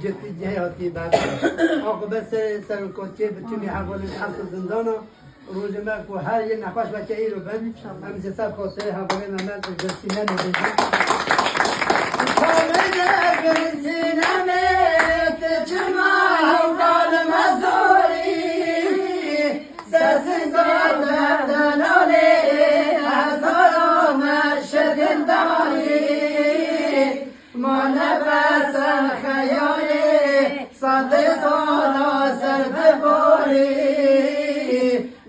جدی جهاتی بعد عاقبت سر کوچه بتونی حوالی حق زندان روز ما کو هر یه نفس بچه ای رو بند همیشه سر خاطر حوالی نمت جلسینه نبیدیم خالده برسینه میت چما قال مزوری سسنگار دردنالی هزارو مرشدن داری ما نفس خیالی صد سالا سر بباری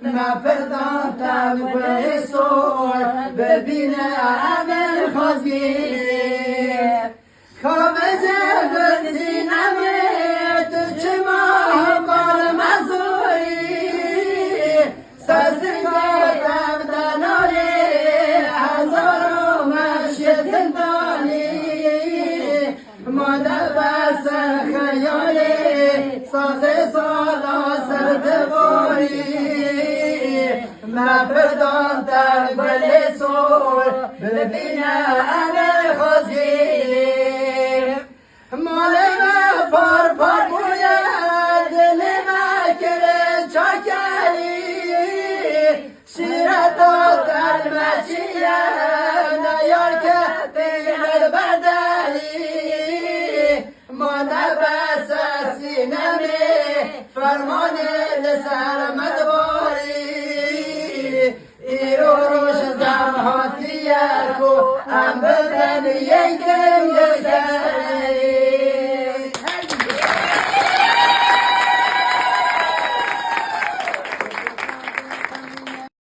نپردان تنگوه سور ببین عمل خوازگی خواب زبر سینمه تو چما قال مزوری سسنگار دردنالی هزارو مرشدن داری مادر بس خیالی ساز سالا سر بباری مپردان در گل سور ببین عمل خوزی مال ما پار پار بوید دل ما کره چاکری شیرتا در مچیه نیار که دیگر بدلی ما نبس سینمی فرمان لسر مدباری ایرو روش دمهاتیه کو ام بدن یکم یسری